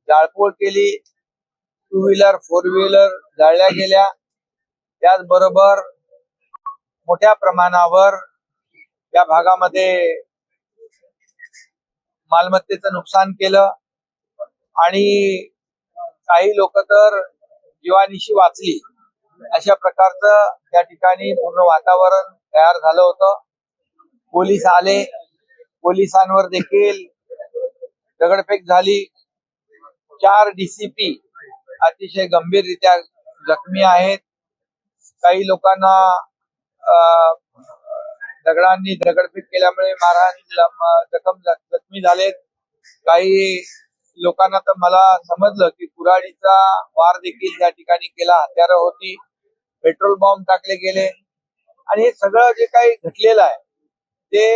जाळपोळ केली, two wheeler four wheeler जाळल्या गेल्या. त्याचबरोबर मोठ्या प्रमाणावर या भागामध्ये मालमत्तेचं नुकसान केलं आणि काही लोक तर जीवानिशी वाचली. अशा प्रकारचं त्या ठिकाणी पूर्ण वातावरण तयार झालं होतं. पोलीस आले, पोलिसांवर देखील दगडफेक झाली. 4 DCP अतिशय गंभीररित्या जखमी आहेत. काही लोकांना दगडांनी दगडफेक केल्यामुळे जखमी झालेत. काही लोकांना तर मला समजलं की कुऱ्हाडीचा वार देखील त्या ठिकाणी केला, हत्यारं होती, पेट्रोल बॉम्ब टाकले गेले. आणि हे सगळं जे काही घडलेलं आहे ते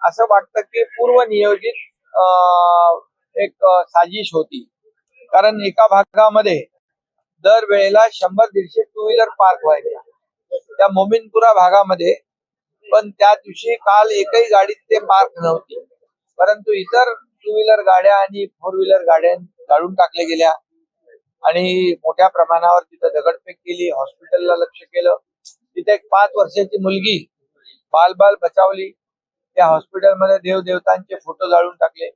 असं वाटतं की पूर्व नियोजित एक साजिश होती. कारण एका भागामध्ये दरवेळेला 100-150 टू व्हीलर पार्क व्हायच्या त्या मोमिनपुरा भागामध्ये, पण त्या दिवशी काल एकही गाडीत ते पार्क नव्हती. परंतु इतर टू व्हीलर गाड्या आणि फोर व्हीलर गाड्या जाळून टाकल्या गेल्या आणि मोठ्या प्रमाणावर तिथं दगडफेक केली. हॉस्पिटलला लक्ष केलं. तिथे एक 5 वर्षाची मुलगी बाल बचावली. त्या हॉस्पिटलमध्ये देवदेवतांचे फोटो जाळून टाकले.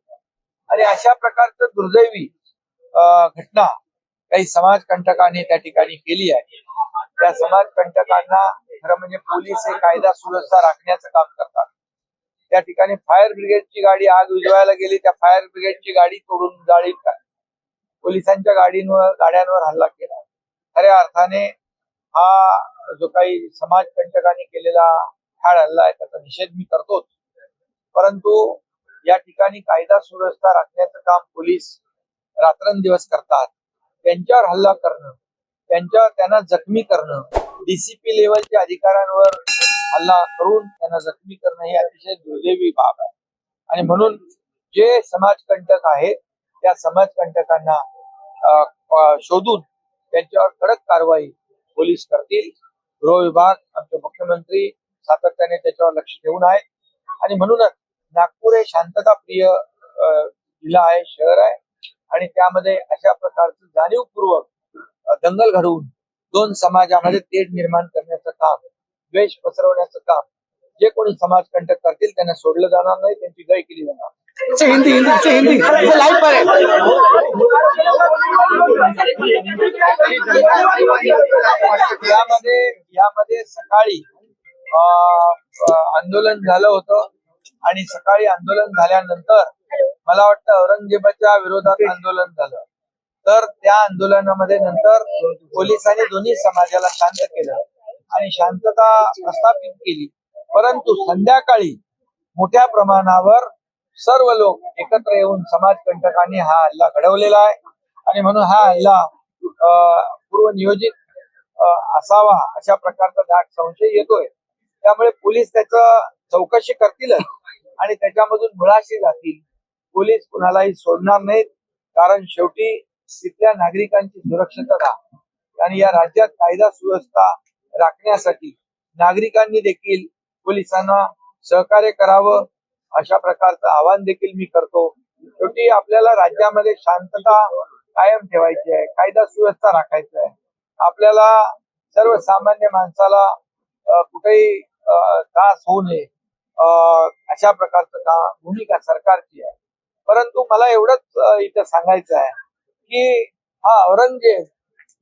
आणि अशा प्रकारचं दुर्दैवी घटना काही समाजकंटकांनी त्या ठिकाणी केली आहे. त्या समाजकंटकांना खरं म्हणजे पोलीस हे कायदा सुव्यवस्था राखण्याचं काम करतात. त्या ठिकाणी फायर ब्रिगेडची गाडी आग विझवायला गेली, त्या फायर ब्रिगेडची गाडी तोडून जाळी पोलिसांच्या गाड्यांवर हल्ला केला. खऱ्या अर्थाने हा जो काही समाजकंटकांनी केलेला ठाळ हल्ला आहे त्याचा निषेध मी करतोच. परंतु या ठिकाणी कायदा सुव्यवस्था राखण्याचं काम पोलीस रात्रंदिवस करतात. त्यांच्यावर हल्ला करणं, त्यांना जखमी करणं, DCP लेवलच्या अधिकाऱ्यांवर हल्ला करून त्यांना जखमी करणं ही अतिशय दुर्दैवी बाब आहे. आणि म्हणून जे समाजकंटक आहेत त्या समाजकंटकांना शोधून त्यांच्यावर कडक कारवाई पोलीस करतील. गृह विभाग, आमचे मुख्यमंत्री सातत्याने त्याच्यावर लक्ष ठेवून आहेत. आणि म्हणूनच नागपूर हे शांतताप्रिय जिल्हा आहे, शहर आहे. आणि त्यामध्ये अशा प्रकारचं जाणीवपूर्वक दंगल घडवून 2 समाजामध्ये तेढ निर्माण करण्याचं काम, द्वेष पसरवण्याचं काम जे कोणी समाजकंटक करतील त्यांना सोडलं जाणार नाही, त्यांची गय केली जाणार. हिंदी लाईव्ह पर यामध्ये सकाळी आंदोलन झालं होतं आणि सकाळी आंदोलन झाल्यानंतर मला वाटतं औरंगजेबाच्या विरोधात आंदोलन झालं. तर त्या आंदोलनामध्ये नंतर पोलिसांनी दोन्ही समाजाला शांत केलं आणि शांतता प्रस्थापित केली. परंतु संध्याकाळी मोठ्या प्रमाणावर सर्व लोक एकत्र येऊन समाजकंटकांनी हा हल्ला घडवलेला आहे. आणि म्हणून हा हल्ला पूर्वनियोजित असावा अशा प्रकारचा दाट संशय येतोय. त्यामुळे पोलीस त्याचं चौकशी करतीलच आणि त्याच्यामधून मुळाशी जातील. पोलीस कुणालाही सोडणार नाहीत, कारण शेवटी तिथल्या नागरिकांची सुरक्षितता आणि या राज्यात कायदा सुव्यवस्था राखण्यासाठी नागरिकांनी देखील पोलिसांना सहकार्य करावं अशा प्रकारचं आवाहन देखील मी करतो. शेवटी आपल्याला राज्यामध्ये शांतता कायम ठेवायची आहे, कायदा सुव्यवस्था राखायची आहे. आपल्याला सर्वसामान्य माणसाला कुठेही त्रास होऊ नये अशा प्रकारचं भूमिका सरकारची आहे. परंतु मला एवढंच इथं सांगायचं आहे की हा औरंगजेब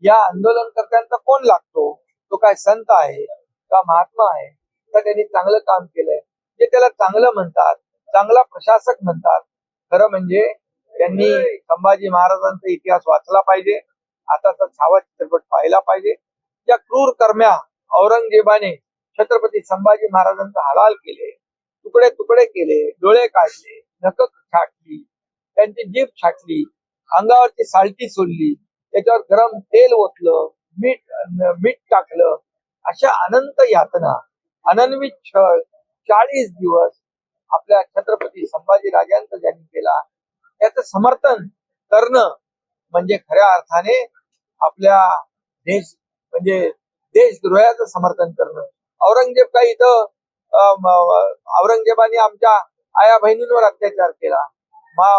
या आंदोलनकर्त्यांचा कोण लागतो? तो काय संत आहे का महात्मा आहे का त्यांनी चांगलं काम केलंय जे त्याला चांगलं म्हणतात, चांगला प्रशासक म्हणतात? खरं म्हणजे त्यांनी संभाजी महाराजांचा इतिहास वाचला पाहिजे, आताचा छावा चित्रपट पाहिला पाहिजे. त्या क्रूर कर्म्या औरंगजेबाने छत्रपती संभाजी महाराजांचा हलाल केले, तुकडे तुकडे केले, डोळे काढले, नख छाटली, त्यांची जीभ छाटली, अंगावरची सालटी सोडली, त्याच्यावर गरम तेल ओतलं, मीठ टाकलं. अशा अनंत यातना, अनन्वित छळ 40 दिवस आपल्या छत्रपती संभाजी राजांचं ज्यांनी केला त्याचं समर्थन करणं म्हणजे खऱ्या अर्थाने आपल्या देशद्रोहाचं समर्थन करणं. औरंगजेब काही इथं औरंगजेबाने आमच्या आया बहिणींवर अत्याचार केला,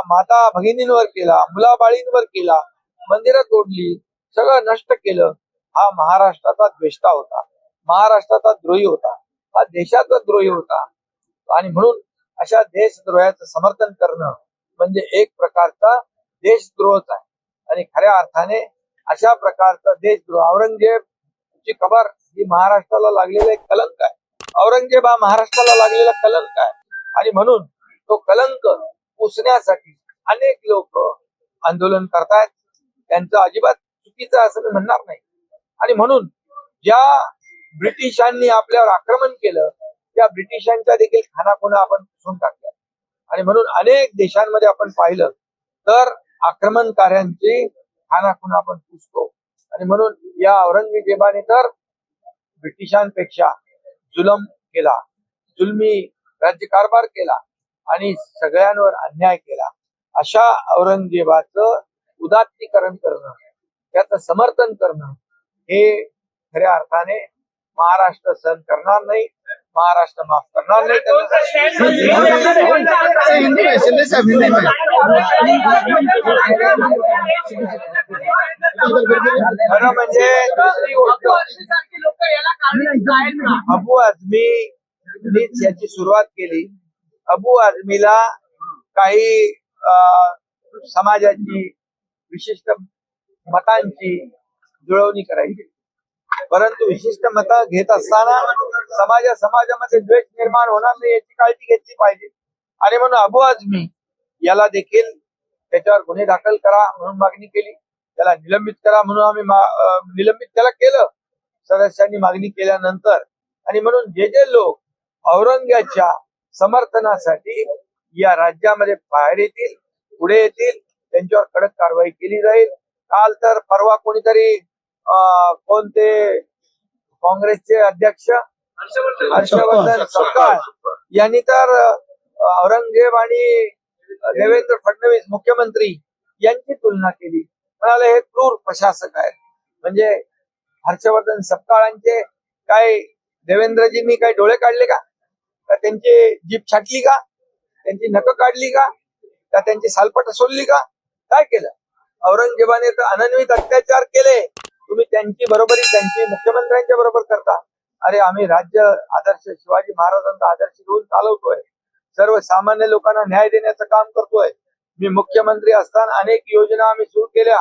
माता भगिनींवर केला, मुलाबाळींवर केला, मंदिरं तोडली, सगळं नष्ट केलं. हा महाराष्ट्राचा द्वेष्टा होता, महाराष्ट्राचा द्रोही होता, हा देशाचा द्रोही होता. आणि म्हणून अशा देशद्रोहाचं समर्थन करणं म्हणजे एक प्रकारचा देशद्रोहच आहे. आणि खऱ्या अर्थाने अशा प्रकारचा देशद्रोह, औरंगजेबची कबर ही महाराष्ट्राला लागलेला एक कलंक आहे. औरंगजेब हा महाराष्ट्राला लागलेला कलंक आहे. आणि म्हणून तो कलंक पुसण्यासाठी अनेक लोक आंदोलन करतायत. त्यांचं अजिबात चुकीचं असं मी म्हणणार नाही. आणि म्हणून ज्या ब्रिटिशांनी आपल्यावर आक्रमण केलं त्या ब्रिटिशांच्या देखील खानाखुणा आपण पुसून टाकल्या. आणि म्हणून अनेक देशांमध्ये आपण पाहिलं तर आक्रमणकार्यांची खानाखुणा आपण पुसतो. आणि म्हणून या औरंगजेबाने तर ब्रिटिशांपेक्षा जुलम केला, जुलमी राज्यकारभार केला आणि सगळ्यांवर अन्याय केला. अशा औरंगजेबाचं उदात्तीकरण करणं, त्याचं समर्थन करणं हे खऱ्या अर्थाने महाराष्ट्र सहन करणार नाही, महाराष्ट्र माफ करणार नाही. हिंदी में शिंदे साहब, हिंदी में खरं म्हणजे दुसरी गोष्ट, अबू आझमीनीच याची सुरुवात केली. अबू आझमीला काही समाजाची विशिष्ट मतांची जुळवणी करायची, परंतु विशिष्ट मतं घेत असताना समाजामध्ये द्वेष निर्माण होणार नाही याची काळजी घेतली पाहिजे. आणि म्हणून अबू आझमी याला देखील त्याच्यावर गुन्हे दाखल करा म्हणून मागणी केली, त्याला निलंबित करा म्हणून आम्ही निलंबित त्याला केलं सदस्यांनी मागणी केल्यानंतर. आणि म्हणून जे जे लोक औरंगजेबाच्या समर्थनासाठी या राज्यामध्ये बाहेर येतील, पुढे येतील, त्यांच्यावर कडक कारवाई केली जाईल. काल तर परवा कोणीतरी कोणते काँग्रेसचे अध्यक्ष हर्षवर्धन सपकाळ यांनी तर औरंगजेब आणि देवेंद्र फडणवीस मुख्यमंत्री यांची तुलना केली. म्हणाले हे क्रूर प्रशासक आहेत. म्हणजे हर्षवर्धन सपकाळांचे काय देवेंद्रजींनी काय डोळे काढले का? त्यांची जीभ छाटली का? त्यांची नखं काढली का? त्यांची सालपट सोडली का? काय केलं? औरंगजेबाने तर अनन्वित अत्याचार केले. तुम्ही त्यांची बरोबरी त्यांची मुख्यमंत्र्यांच्या बरोबर करता. अरे आम्ही राज्य आदर्श शिवाजी महाराजांचा आदर्श घेऊन चालवतोय, सर्वसामान्य लोकांना न्याय देण्याचं काम करतोय. मी मुख्यमंत्री असताना अनेक योजना आम्ही सुरू केल्या,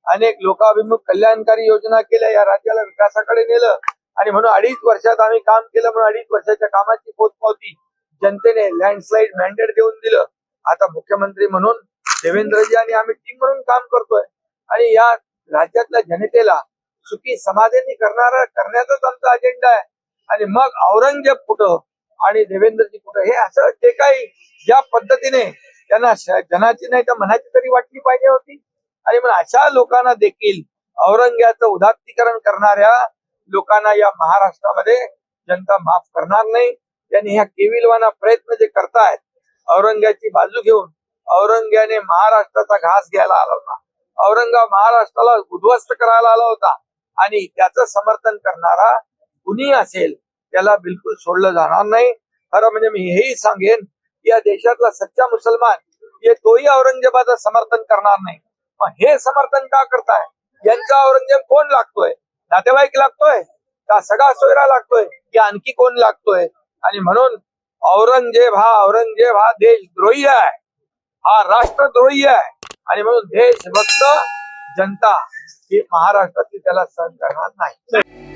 अनेक लोकाभिमुख कल्याणकारी योजना केल्या, या राज्याला विकासाकडे नेलं. आणि म्हणून 2.5 वर्षात आम्ही काम केलं म्हणून 2.5 वर्षाच्या कामाची पोचपावती जनतेने लँडस्लाईड मॅन्डेट देऊन दिलं. आता मुख्यमंत्री म्हणून देवेंद्रजी आणि आम्ही टीम म्हणून काम करतोय. आणि या राज्यातल्या जनतेला सुखी समाधानी करण्याचाच आमचा अजेंडा आहे. आणि मग औरंगजेब कुठं आणि देवेंद्रजी कुठं, हे असं जे काही ज्या पद्धतीने त्यांना जनाची नाही तर मनाची तरी वाटली पाहिजे होती. आणि मग अशा लोकांना देखील, औरंगजेबाचं उदात्तीकरण करणाऱ्या लोकांना या महाराष्ट्रामध्ये जनता माफ करणार नाही. त्यांनी ह्या केविलवाना प्रयत्न जे करतायत औरंगजेबाची बाजू घेऊन, औरंगजेबाने महाराष्ट्राचा घास घ्यायला आला होता, औरंगजेब महाराष्ट्राला उद्ध्वस्त करायला आला होता. आणि त्याचं समर्थन करणारा कुणी असेल त्याला बिलकुल सोडलं जाणार नाही. खरं म्हणजे मी हेही सांगेन की या देशातला सच्चा मुसलमान हे तोही औरंगजेबाचं समर्थन करणार नाही. मग हे समर्थन का करताय? यांचा औरंगजेब कोण लागतोय? नातेवाईक लागतोय का? सगळा सोयरा लागतोय की आणखी कोण लागतोय? आणि म्हणून औरंगजेब हा देशद्रोही आहे, हा राष्ट्रद्रोही आहे. आणि म्हणून देशभक्त जनता ही महाराष्ट्रातली त्याला सहन करणार नाही.